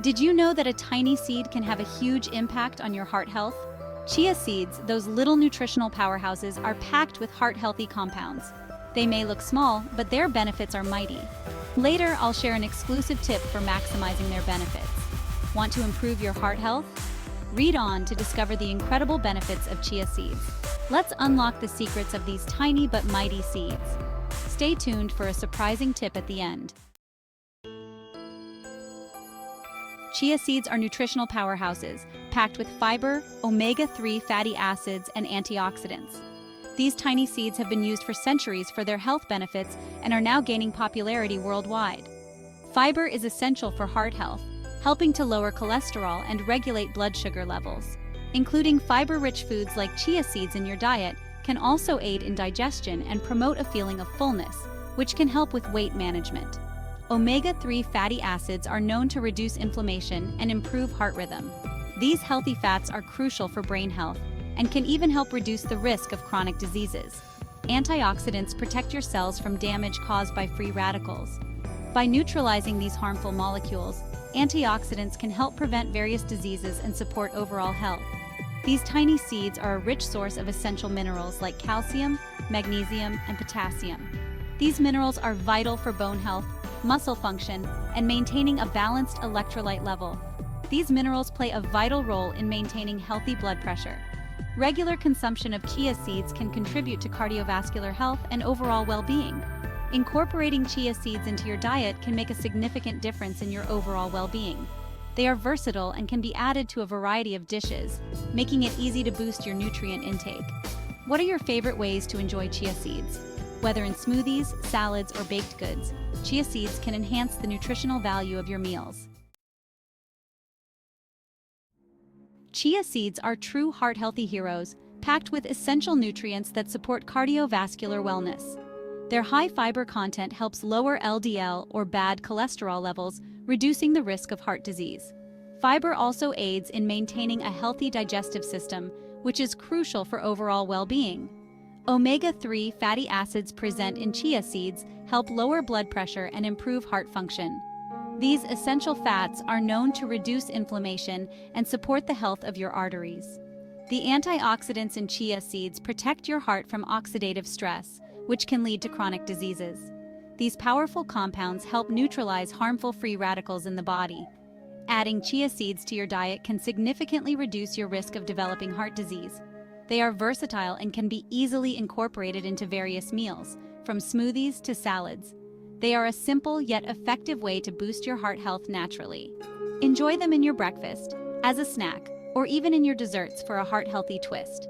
Did you know that a tiny seed can have a huge impact on your heart health? Chia seeds, those little nutritional powerhouses, are packed with heart-healthy compounds. They may look small, but their benefits are mighty. Later, I'll share an exclusive tip for maximizing their benefits. Want to improve your heart health? Read on to discover the incredible benefits of chia seeds. Let's unlock the secrets of these tiny but mighty seeds. Stay tuned for a surprising tip at the end. Chia seeds are nutritional powerhouses, packed with fiber, omega-3 fatty acids, and antioxidants. These tiny seeds have been used for centuries for their health benefits and are now gaining popularity worldwide. Fiber is essential for heart health, helping to lower cholesterol and regulate blood sugar levels. Including fiber-rich foods like chia seeds in your diet can also aid in digestion and promote a feeling of fullness, which can help with weight management. Omega-3 fatty acids are known to reduce inflammation and improve heart rhythm. These healthy fats are crucial for brain health and can even help reduce the risk of chronic diseases. Antioxidants protect your cells from damage caused by free radicals. By neutralizing these harmful molecules, antioxidants can help prevent various diseases and support overall health. These tiny seeds are a rich source of essential minerals like calcium, magnesium, and potassium. These minerals are vital for bone health, muscle function, and maintaining a balanced electrolyte level. These minerals play a vital role in maintaining healthy blood pressure. Regular consumption of chia seeds can contribute to cardiovascular health and overall well-being. Incorporating chia seeds into your diet can make a significant difference in your overall well-being. They are versatile and can be added to a variety of dishes, making it easy to boost your nutrient intake. What are your favorite ways to enjoy chia seeds? Whether in smoothies, salads, or baked goods, chia seeds can enhance the nutritional value of your meals. Chia seeds are true heart-healthy heroes, packed with essential nutrients that support cardiovascular wellness. Their high fiber content helps lower LDL or bad cholesterol levels, reducing the risk of heart disease. Fiber also aids in maintaining a healthy digestive system, which is crucial for overall well-being. Omega-3 fatty acids present in chia seeds help lower blood pressure and improve heart function. These essential fats are known to reduce inflammation and support the health of your arteries. The antioxidants in chia seeds protect your heart from oxidative stress, which can lead to chronic diseases. These powerful compounds help neutralize harmful free radicals in the body. Adding chia seeds to your diet can significantly reduce your risk of developing heart disease. They are versatile and can be easily incorporated into various meals, from smoothies to salads. They are a simple yet effective way to boost your heart health naturally. Enjoy them in your breakfast, as a snack, or even in your desserts for a heart-healthy twist.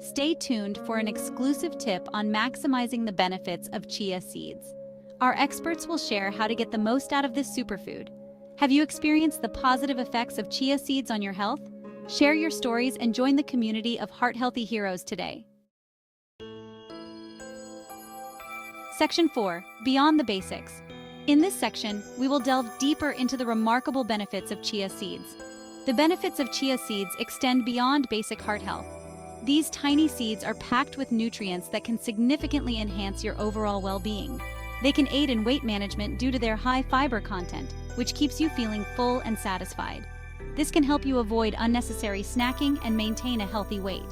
Stay tuned for an exclusive tip on maximizing the benefits of chia seeds. Our experts will share how to get the most out of this superfood. Have you experienced the positive effects of chia seeds on your health? Share your stories and join the community of heart-healthy heroes today. Section 4. Beyond the Basics. In this section, we will delve deeper into the remarkable benefits of chia seeds. The benefits of chia seeds extend beyond basic heart health. These tiny seeds are packed with nutrients that can significantly enhance your overall well-being. They can aid in weight management due to their high fiber content, which keeps you feeling full and satisfied. This can help you avoid unnecessary snacking and maintain a healthy weight.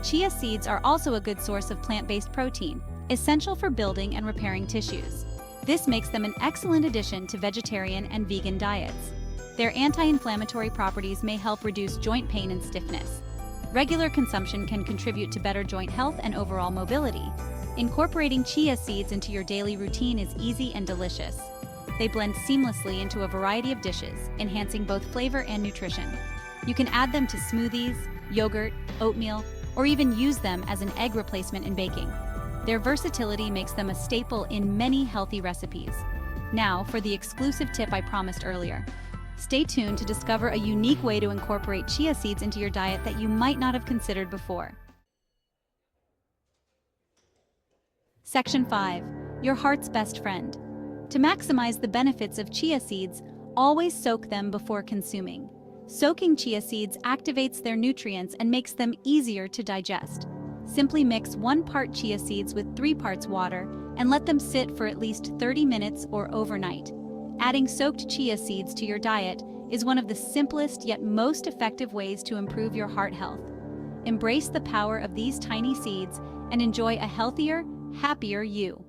Chia seeds are also a good source of plant-based protein, essential for building and repairing tissues. This makes them an excellent addition to vegetarian and vegan diets. Their anti-inflammatory properties may help reduce joint pain and stiffness. Regular consumption can contribute to better joint health and overall mobility. Incorporating chia seeds into your daily routine is easy and delicious. They blend seamlessly into a variety of dishes, enhancing both flavor and nutrition. You can add them to smoothies, yogurt, oatmeal, or even use them as an egg replacement in baking. Their versatility makes them a staple in many healthy recipes. Now, for the exclusive tip I promised earlier. Stay tuned to discover a unique way to incorporate chia seeds into your diet that you might not have considered before. Section 5. Your heart's best friend. To maximize the benefits of chia seeds, always soak them before consuming. Soaking chia seeds activates their nutrients and makes them easier to digest. Simply mix 1 part chia seeds with 3 parts water and let them sit for at least 30 minutes or overnight. Adding soaked chia seeds to your diet is one of the simplest yet most effective ways to improve your heart health. Embrace the power of these tiny seeds and enjoy a healthier, happier you.